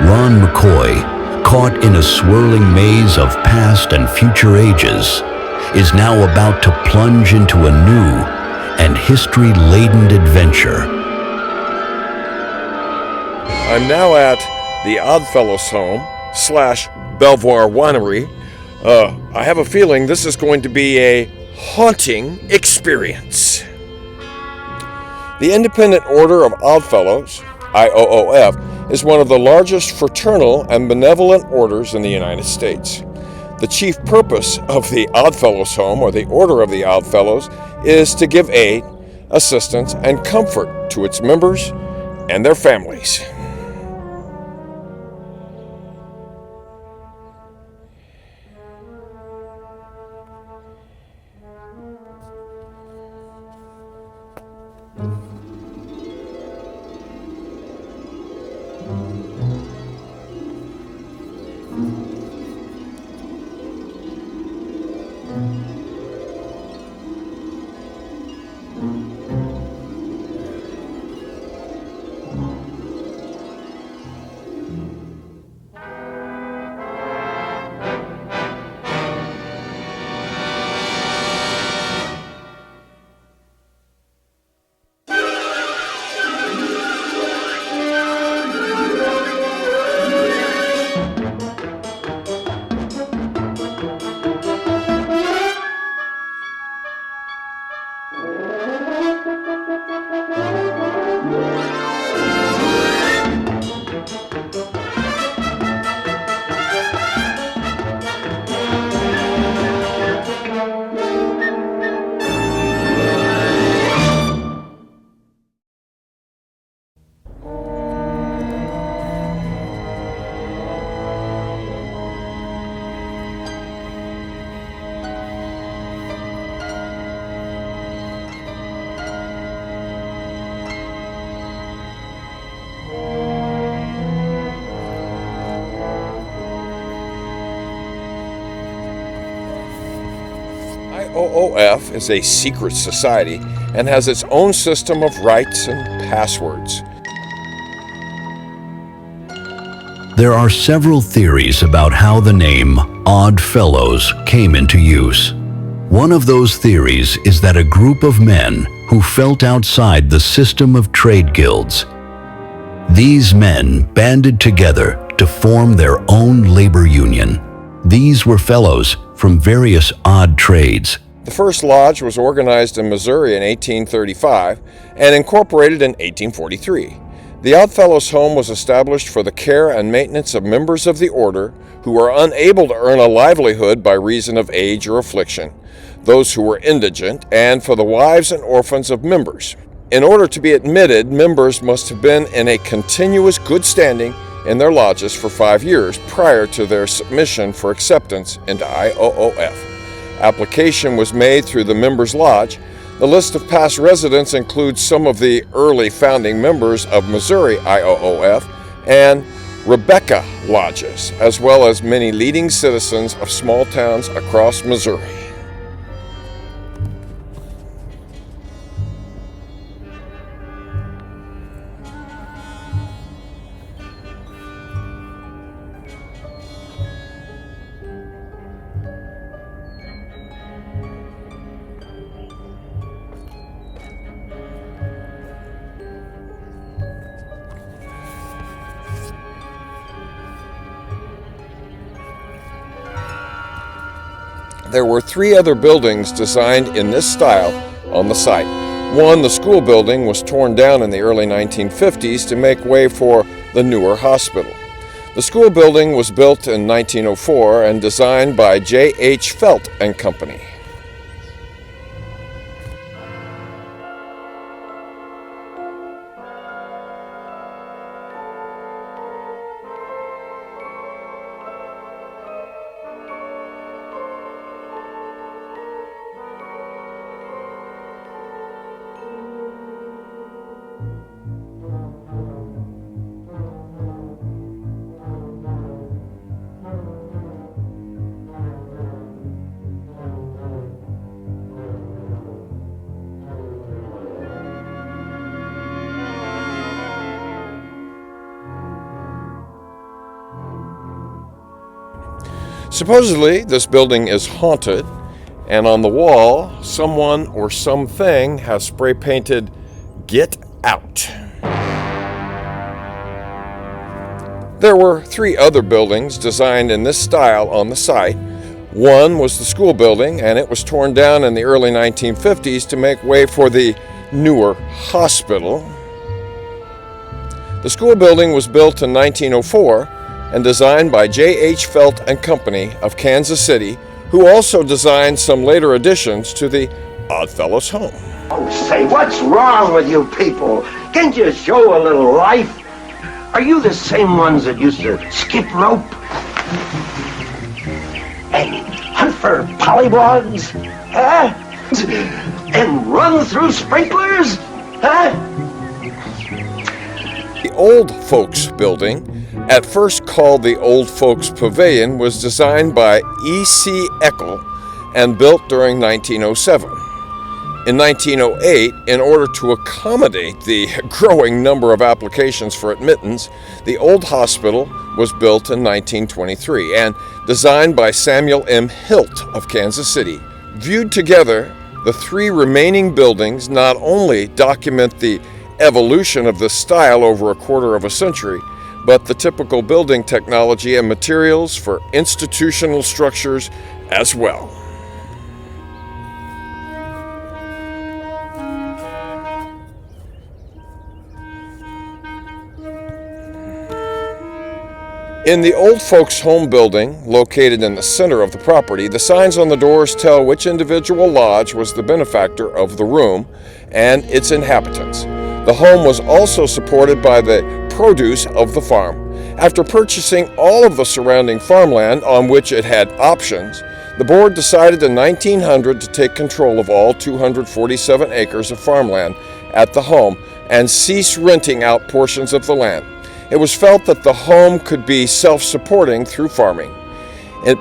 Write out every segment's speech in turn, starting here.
Ron McCoy, caught in a swirling maze of past and future ages, is now about to plunge into a new and history-laden adventure. I'm now at the Oddfellows home / Belvoir Winery. I have a feeling this is going to be a haunting experience. The Independent Order of Oddfellows, IOOF, is one of the largest fraternal and benevolent orders in the United States. The chief purpose of the Oddfellows home, or the Order of the Oddfellows, is to give aid, assistance, and comfort to its members and their families. IOOF is a secret society and has its own system of rights and passwords. There are several theories about how the name Odd Fellows came into use. One of those theories is that a group of men who felt outside the system of trade guilds. These men banded together to form their own labor union. These were fellows from various odd trades. The first lodge was organized in Missouri in 1835 and incorporated in 1843. The Oddfellows home was established for the care and maintenance of members of the order who were unable to earn a livelihood by reason of age or affliction, those who were indigent, and for the wives and orphans of members. In order to be admitted, members must have been in a continuous good standing in their lodges for 5 years prior to their submission for acceptance into IOOF. Application was made through the members' lodge. The list of past residents includes some of the early founding members of Missouri IOOF and Rebecca lodges, as well as many leading citizens of small towns across Missouri. There were 3 other buildings designed in this style on the site. One, the school building, was torn down in the early 1950s to make way for the newer hospital. The school building was built in 1904 and designed by J.H. Felt and Company. Supposedly, this building is haunted, and on the wall, someone or something has spray painted, "Get Out." There were 3 other buildings designed in this style on the site. One was the school building, and it was torn down in the early 1950s to make way for the newer hospital. The school building was built in 1904 and designed by J.H. Felt and Company of Kansas City, who also designed some later additions to the Oddfellows home. Oh, say, what's wrong with you people? Can't you show a little life? Are you the same ones that used to skip rope and hunt for pollywogs, huh? And run through sprinklers, huh? The Old Folks Building, at first called the Old Folks Pavilion, was designed by E.C. Eckel and built during 1907. In 1908, in order to accommodate the growing number of applications for admittance, the old hospital was built in 1923 and designed by Samuel M. Hilt of Kansas City. Viewed together, the 3 remaining buildings not only document the evolution of this style over a quarter of a century, but the typical building technology and materials for institutional structures as well. In the Old Folks Home building, located in the center of the property, the signs on the doors tell which individual lodge was the benefactor of the room and its inhabitants. The home was also supported by the produce of the farm. After purchasing all of the surrounding farmland on which it had options, the board decided in 1900 to take control of all 247 acres of farmland at the home and cease renting out portions of the land. It was felt that the home could be self-supporting through farming.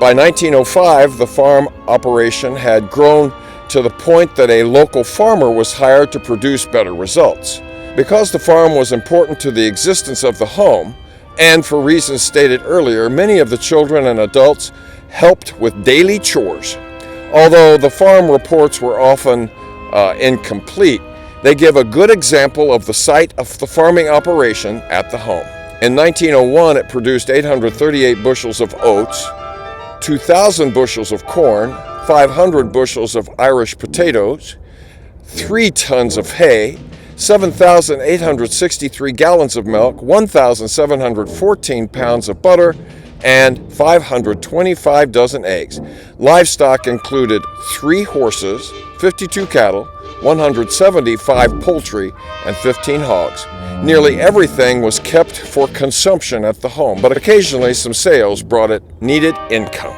By 1905, the farm operation had grown to the point that a local farmer was hired to produce better results. Because the farm was important to the existence of the home, and for reasons stated earlier, many of the children and adults helped with daily chores. Although the farm reports were often incomplete, they give a good example of the site of the farming operation at the home. In 1901, it produced 838 bushels of oats, 2,000 bushels of corn, 500 bushels of Irish potatoes, 3 tons of hay, 7,863 gallons of milk, 1,714 pounds of butter, and 525 dozen eggs. Livestock included 3 horses, 52 cattle, 175 poultry, and 15 hogs. Nearly everything was kept for consumption at the home, but occasionally some sales brought it needed income.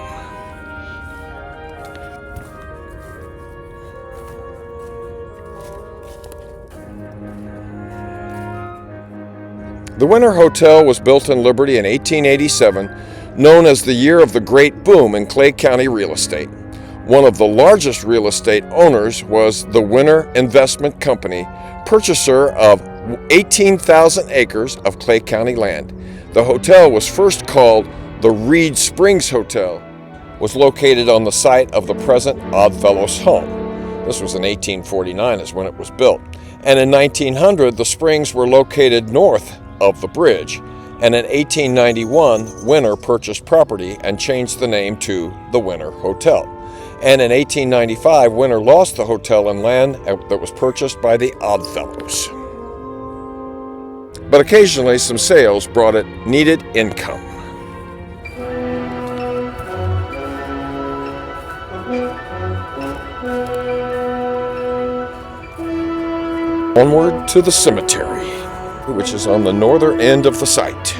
The Winter Hotel was built in Liberty in 1887, known as the year of the Great Boom in Clay County real estate. One of the largest real estate owners was the Winter Investment Company, purchaser of 18,000 acres of Clay County land. The hotel was first called the Reed Springs Hotel, was located on the site of the present Oddfellows home. This was in 1849 is when it was built. And in 1900, the springs were located north of the bridge. And in 1891, Winter purchased property and changed the name to the Winter Hotel. And in 1895, Winter lost the hotel and land that was purchased by the Oddfellows. But occasionally some sales brought it needed income. Onward to the cemetery, which is on the northern end of the site.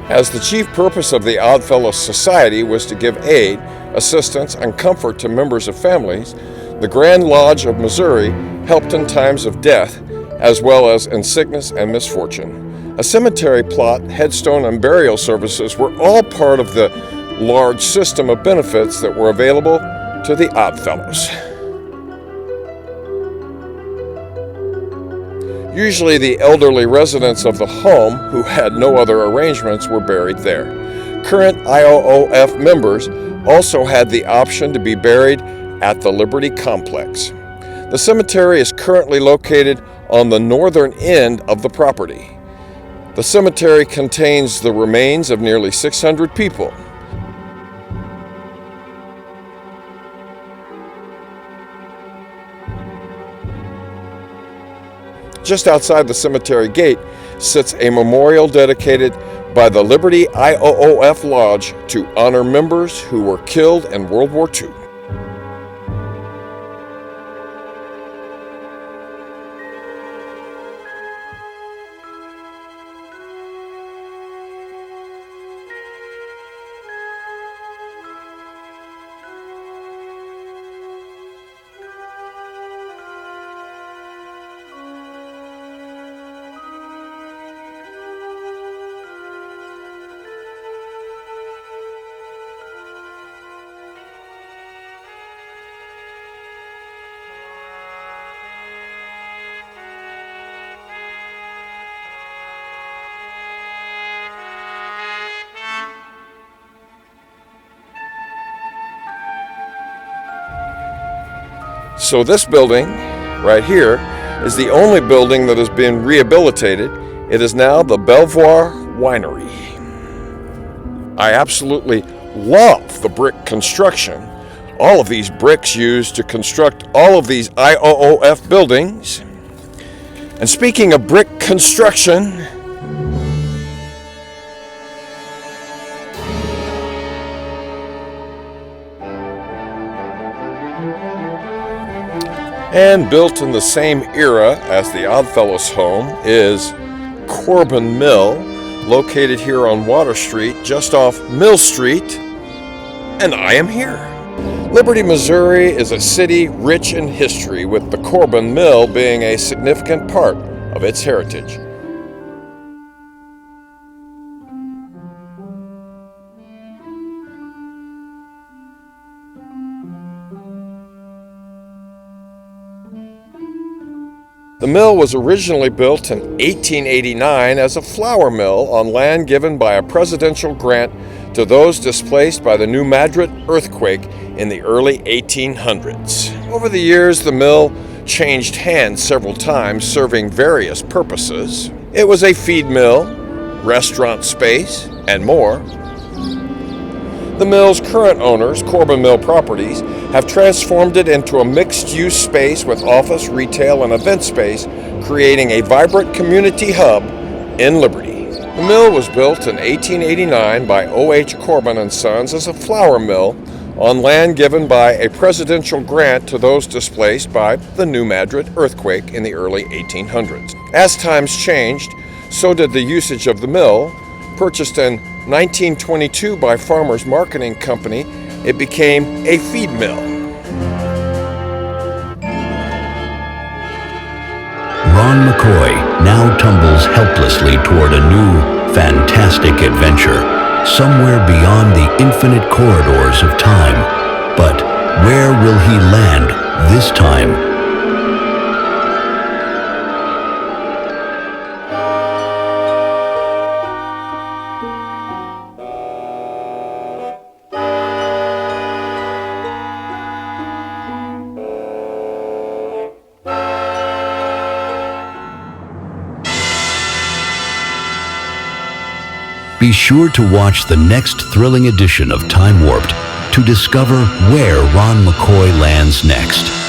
As the chief purpose of the Oddfellows Society was to give aid, assistance, and comfort to members of families, the Grand Lodge of Missouri helped in times of death, as well as in sickness and misfortune. A cemetery plot, headstone, and burial services were all part of the large system of benefits that were available to the Oddfellows. Usually the elderly residents of the home who had no other arrangements were buried there. Current IOOF members also had the option to be buried at the Liberty Complex. The cemetery is currently located on the northern end of the property. The cemetery contains the remains of nearly 600 people. Just outside the cemetery gate sits a memorial dedicated by the Liberty IOOF Lodge to honor members who were killed in World War II. So this building right here is the only building that has been rehabilitated. It is now the Belvoir Winery. I absolutely love the brick construction. All of these bricks used to construct all of these IOOF buildings. And speaking of brick construction, and built in the same era as the Oddfellows home is Corbin Mill, located here on Water Street, just off Mill Street, and I am here. Liberty, Missouri is a city rich in history, with the Corbin Mill being a significant part of its heritage. The mill was originally built in 1889 as a flour mill on land given by a presidential grant to those displaced by the New Madrid earthquake in the early 1800s. Over the years, the mill changed hands several times, serving various purposes. It was a feed mill, restaurant space, and more. The mill's current owners, Corbin Mill Properties, have transformed it into a mixed-use space with office, retail, and event space, creating a vibrant community hub in Liberty. The mill was built in 1889 by O.H. Corbin and Sons as a flour mill on land given by a presidential grant to those displaced by the New Madrid earthquake in the early 1800s. As times changed, so did the usage of the mill. Purchased in 1922 by Farmers Marketing Company, it became a feed mill. Ron McCoy now tumbles helplessly toward a new, fantastic adventure, somewhere beyond the infinite corridors of time. But where will he land this time? Be sure to watch the next thrilling edition of Time Warped to discover where Ron McCoy lands next.